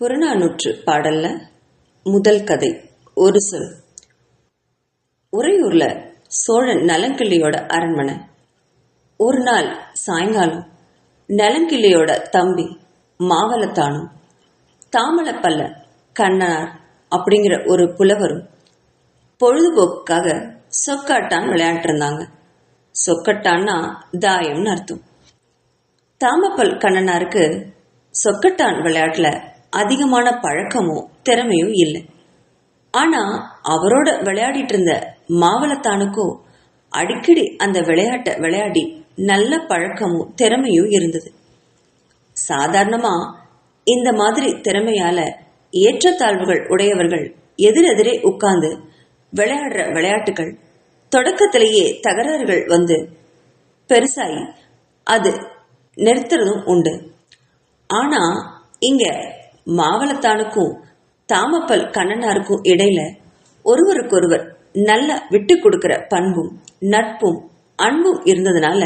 புறநானூற்று பாடல்ல முதல் கதை ஒரு சொல். உறையூர்ல சோழன் நலங்கிள்ளியோட அரண்மனை. ஒரு நாள் சாயங்காலம் நலங்கிள்ளியோட தம்பி மாவலத்தானும் தாமலப்பல்ல கண்ணனார் அப்படிங்கிற ஒரு புலவரும் பொழுதுபோக்குக்காக சொக்காட்டான் விளையாட்டு இருந்தாங்க. சொக்கட்டான்னா தாயம்னு அர்த்தம். தாமப்பல் கண்ணனாருக்கு சொக்கட்டான் விளையாட்டுல அதிகமான பழக்கமோ திறமையும் இல்லை. ஆனா அவரோட விளையாடிட்டு இருந்த மாவலத்தானுக்கோ அடிக்கடி அந்த விளையாட்டை விளையாடி நல்ல பழக்கமும் திறமையும் இருந்தது. சாதாரணமா இந்த மாதிரி திறமையால ஏற்றத்தாழ்வுகள் உடையவர்கள் எதிரெதிரே உட்கார்ந்து விளையாடுற விளையாட்டுகள் தொடக்கத்திலேயே தகராறுகள் வந்து பெருசாயி அது நிறுத்துறதும் உண்டு. ஆனா இங்க மாவலத்தானுக்கும் தாமப்பல் கண்ணனாருக்கும் இடையில ஒருவருக்கொருவர் நல்ல விட்டு கொடுக்கிற பண்பும் நட்பும் அன்பும் இருந்ததுனால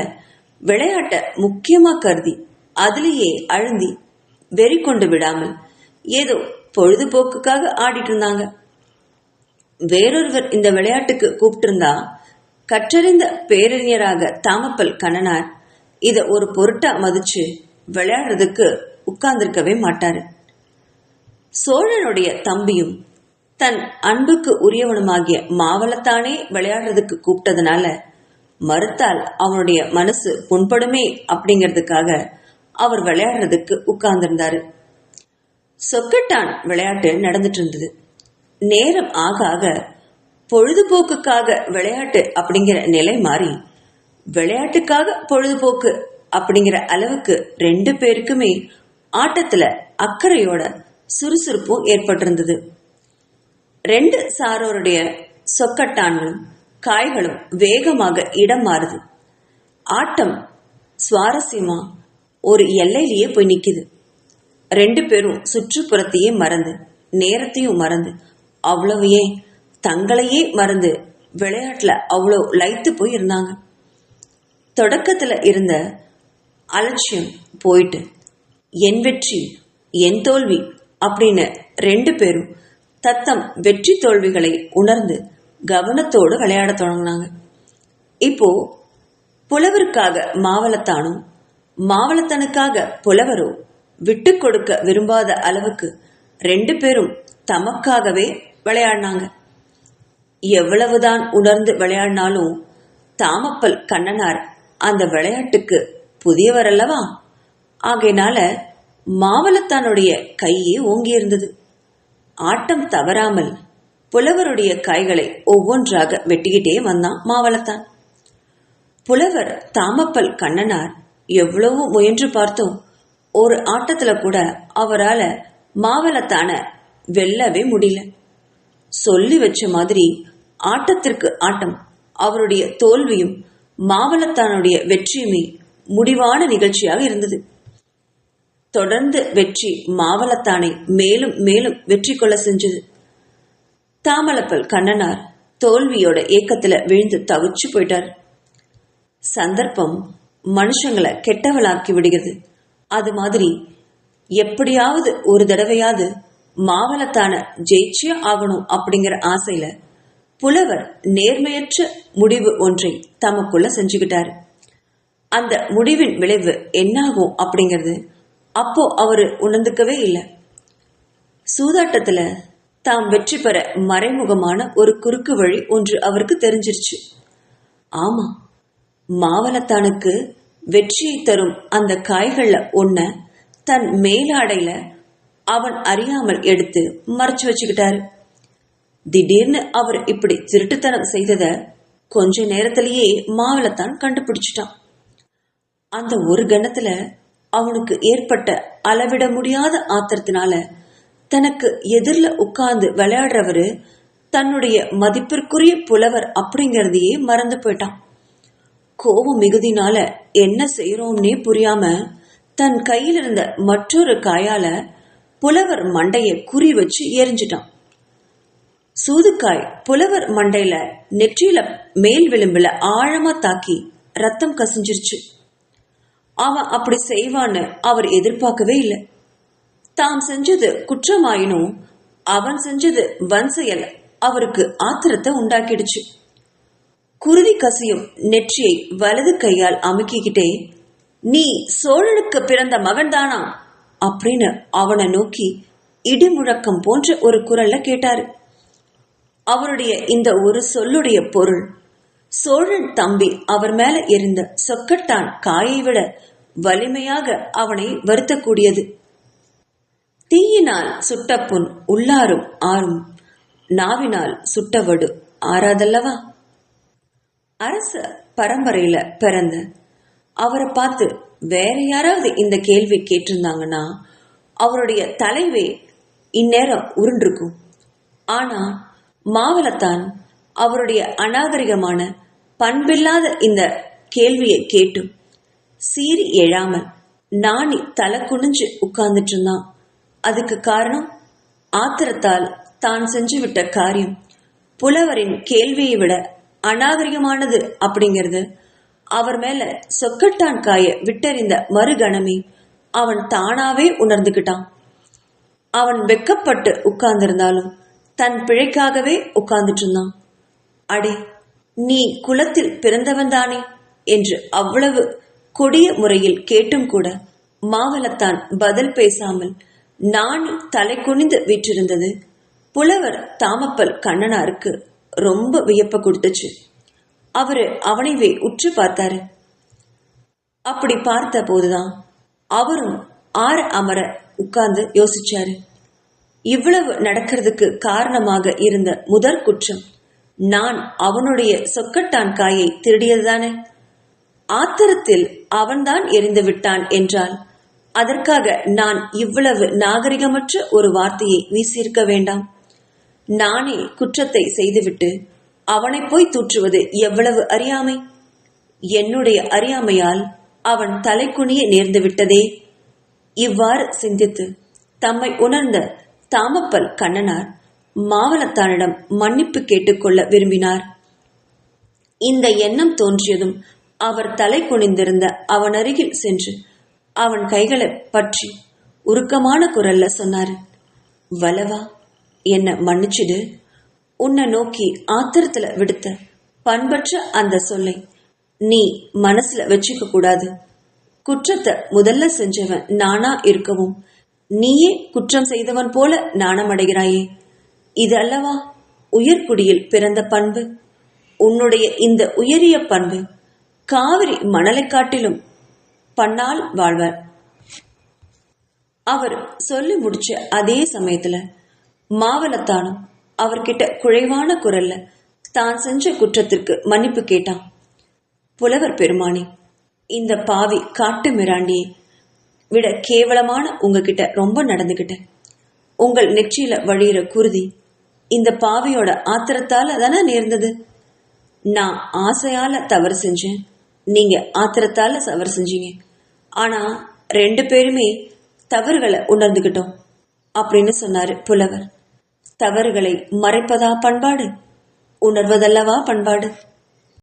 விளையாட்ட முக்கியமா கருதி அதிலேயே அழுந்தி வெறி கொண்டு விடாமல் ஏதோ பொழுதுபோக்குக்காக ஆடிட்டு இருந்தாங்க. வேறொருவர் இந்த விளையாட்டுக்கு கூப்பிட்டு இருந்தா கற்றறிந்த பேரறிஞராக தாமப்பல் கண்ணனார் இத ஒரு பொருட்டா மதிச்சு விளையாடுறதுக்கு உட்கார்ந்திருக்கவே மாட்டாரு. சோழனுடைய தம்பியும் தன் அன்புக்கு உரியவனுமாகிய மாவலத்தானே விளையாடுறதுக்கு கூப்பிட்டதுனால மறுத்தால் அவனுடைய மனசு புண்படுமே அப்படிங்கிறதுக்காக அவர் விளையாடுறதுக்கு உட்கார்ந்திருந்தாரு. சொக்கட்டான் விளையாட்டு நடந்துட்டு இருந்தது. நேரம் ஆக ஆக பொழுதுபோக்குக்காக விளையாட்டு அப்படிங்கிற நிலை மாறி விளையாட்டுக்காக பொழுதுபோக்கு அப்படிங்கிற அளவுக்கு ரெண்டு பேருக்குமே ஆட்டத்துல அக்கறையோட சுறுசுறுப்பும் ஏற்பட்டிருந்தது. ரெண்டு சாரோருடைய சொக்கட்டான்களும் காய்களும் வேகமாக இடம் மாறுது. ஆட்டம் சுவாரஸ்யமா ஒரு எல்லையிலேயே போய் நிக்குது. ரெண்டு பேரும் சுற்றுப்புறத்தையே மறந்து நேரத்தையும் மறந்து அவ்வளவு ஏன் தங்களையே மறந்து விளையாட்டுல அவ்வளோ லயித்து போய் இருந்தாங்க. தொடக்கத்துல இருந்த அலட்சியம் போயிட்டு என் வெற்றி என் தோல்வி அப்படின்னு ரெண்டு பேரும் தத்தம் வெற்றி தோல்விகளை உணர்ந்து கவனத்தோடு விளையாட தொடங்கினாங்க. இப்போ புலவருக்காக மாவலத்தானும் மாவலத்தனுக்காக புலவரோ விட்டு கொடுக்க விரும்பாத அளவுக்கு ரெண்டு பேரும் தமக்காகவே விளையாடினாங்க. எவ்வளவுதான் உணர்ந்து விளையாடினாலும் தாமப்பல் கண்ணனார் அந்த விளையாட்டுக்கு புதியவர் அல்லவா. ஆகையினால மாவலத்தானுடைய கையே ஓங்கி இருந்தது. ஆட்டம் தவறாமல் புலவருடைய கைகளை ஒவ்வொன்றாக வெட்டிக்கிட்டே வந்தான் மாவலத்தான். புலவர் தாமப்பல் கண்ணனார் எவ்வளவோ முயன்று பார்த்தோம் ஒரு ஆட்டத்துல கூட அவரால மாவலத்தான வெல்லவே முடியல. சொல்லி வச்ச மாதிரி ஆட்டத்திற்கு ஆட்டம் அவருடைய தோல்வியும் மாவலத்தானுடைய வெற்றியுமே முடிவான நிகழ்ச்சியாக இருந்தது. தொடர்ந்து வெற்றி மாவலத்தானை மேலும் மேலும் வெற்றி கொள்ள செஞ்சது. தாமலப்பல் கண்ணனார் தோல்வியோட ஏக்கத்துல விழுந்து தவிச்சு போயிட்டார். சந்தர்ப்பம் மனுஷங்களை கெட்டவளாக்கி விடுகிறது. அது மாதிரி எப்படியாவது ஒரு தடவையாவது மாவலத்தான ஜெயிச்சே ஆகணும் அப்படிங்கிற ஆசையில புலவர் நேர்மையற்ற முடிவு ஒன்றை தமக்குள்ள செஞ்சுக்கிட்டாரு. அந்த முடிவின் விளைவு என்னாகும் அப்படிங்கிறது அப்போ அவரு உணர்ந்துக்கவே இல்லை. சூதாட்டத்துல தாம் வெற்றி பெற மறைமுகமான ஒரு குறுக்கு வழி ஒன்று அவருக்கு தெரிஞ்சிருச்சு. ஆமா, மாவலத்தானுக்கு வெற்றியை தரும் அந்த காய்கள்ல ஒன்ன தன் மேலாடையில அவன் அறியாமல் எடுத்து மறைச்சு வச்சுக்கிட்டாரு. திடீர்னு அவர் இப்படி திருட்டுத்தனம் செய்தத கொஞ்ச நேரத்திலேயே மாவலத்தான் கண்டுபிடிச்சிட்டான். அந்த ஒரு கணத்துல அவனுக்கு ஏற்பட்ட அளவிட முடியாத ஆத்திரத்தினால தனக்கு எதிரில உட்கார்ந்து விளையாடுறவரு தன்னுடைய மதிப்பிற்குரிய புலவர் அப்படிங்கறதையே மறந்து போயிட்டான். கோபம் மிகுதினால என்ன செய்யறோம்னே புரியாம தன் கையில் இருந்த மற்றொரு காயால புலவர் மண்டைய குறி வச்சு எரிஞ்சிட்டான். சூதுக்காய் புலவர் மண்டையில நெற்றியில மேல் விளிம்புல ஆழமா தாக்கி ரத்தம் கசிஞ்சிருச்சு. அவன் அப்படி செய்வான்னு அவர் எதிர்பார்க்கவே இல்லை. தாம் செஞ்சது குற்றமாயினும் அவன் செஞ்சது வன் செயல் அவருக்கு ஆத்திரத்தை உண்டாக்கிடுச்சு. குருதி கசியும் நெற்றியை வலது கையால் அமுக்கிக்கிட்டே, நீ சோழனுக்கு பிறந்த மகன்தானா அப்படின்னு அவனை நோக்கி இடிமுழக்கம் போன்ற ஒரு குரல்ல கேட்டாரு. அவருடைய இந்த ஒரு சொல்லுடைய பொருள் சோழன் தம்பி அவர் மேல இருந்த சொக்கட்டான் காயை விட வலிமையாக அவனை வருத்தக்கூடியது. தீயினால் சுட்ட புண் உள்ளாரும் ஆறும், நாவினால் சுட்டவடு ஆறாதல்லவா? அரச பரம்பரையில பிறந்த அவரை பார்த்து வேற யாராவது இந்த கேள்வி கேட்டிருந்தாங்கன்னா அவருடைய தலைவே இந்நேரம் உருண்டிருக்கும். ஆனா மாவலத்தான் அவருடைய அநாகரிகமான பண்பில்லாத இந்த கேள்வியை கேட்டும் சீறி எழாமல் நாணி தலை குனிஞ்சு உட்கார்ந்துட்டு இருந்தான். அதுக்கு காரணம் ஆத்திரத்தால் தான் செஞ்சு விட்ட காரியம் புலவரின் கேள்வியை விட அநாகரிகமானது அப்படிங்கிறது அவர் மேல சொக்கட்டான் காய விட்டறிந்த மறுகணமே அவன் தானாவே உணர்ந்துகிட்டான். அவன் வெக்கப்பட்டு உட்கார்ந்திருந்தாலும் தன் பிழைக்காகவே உட்கார்ந்துட்டு இருந்தான். அடே, நீ குலத்தில் பிறந்தவன் தானே என்று அவ்வளவு கொடிய முறையில் கேட்டும் கூட மாவலத்தான் பதில் பேசாமல் நாணி தலை குனிந்து வீற்றிருந்தது புலவர் தாமப்பல் கண்ணனாருக்கு ரொம்ப வியப்ப கொடுத்துச்சு. அவரு அவனைவே உற்று பார்த்தாரு. அப்படி பார்த்த போதுதான் அவரும் ஆற அமர உட்கார்ந்து யோசிச்சாரு. இவ்வளவு நடக்கிறதுக்கு காரணமாக இருந்த முதற் குற்றம் நான் அவனுடைய சொக்கட்டான் காயை திருடியதுதானே. ஆத்திரத்தில் அவன்தான் எரிந்து விட்டான் என்றால் அதற்காக நான் இவ்வளவு நாகரிகமற்ற ஒரு வார்த்தையை வீசியிருக்க வேண்டாம். நானே குற்றத்தை செய்துவிட்டு அவனை போய் தூற்றுவது எவ்வளவு அறியாமை. என்னுடைய அறியாமையால் அவன் தலை குனிய நேர்ந்து விட்டதே. இவ்வாறு சிந்தித்து தம்மை உணர்ந்த தாமப்பல் கண்ணனார் மாவலத்தானிடம் மன்னிப்பு கேட்டுக்கொள்ள விரும்பினார். இந்த எண்ணம் தோன்றியதும் அவர் தலை குனிந்திருந்த அவன் அருகில் சென்று அவன் கைகளை பற்றி உருக்கமான குரல்ல சொன்னாரு. வலவா, என்ன மன்னிச்சிடு. உன்னை நோக்கி ஆத்திரத்துல விடுத்த பண்பற்ற அந்த சொல்லை நீ மனசுல வச்சுக்க கூடாது. குற்றத்தை முதல்ல செஞ்சவன் நானா இருக்கவும் நீயே குற்றம் செய்தவன் போல நாணமடைகிறாயே. இது அல்லவா உயர்குடியில் பிறந்த பண்பு? உன்னுடைய இந்த உயரிய பண்பு காவிரி மணலை காட்டிலும் பண்ணால் வாழ்வர். அவர் சொல்லி முடிச்ச அதே சமயத்துல மாவலத்தானும் அவர்கிட்ட குறைவான குரல்ல தான் செஞ்ச குற்றத்திற்கு மன்னிப்பு கேட்டான். புலவர் பெருமானே, இந்த பாவி காட்டு மிராண்டியை விட கேவலமான உங்ககிட்ட ரொம்ப நடந்துகிட்ட. உங்கள் நெற்றியில வழியிற குருதி இந்த பாவியோட ஆத்திரத்தால தானே நேர்ந்தது. நான் ஆசையால தவறு செஞ்சேன், நீங்க ஆத்திரத்தால தவறு செஞ்சீங்க. ஆனா 2 பேருமே தவறுகளை உணர்ந்துகிட்டோம் அப்படின்னு சொன்னாரு புலவர். தவறுகளை மறைப்பதா பண்பாடு? உணர்வதல்லவா பண்பாடு?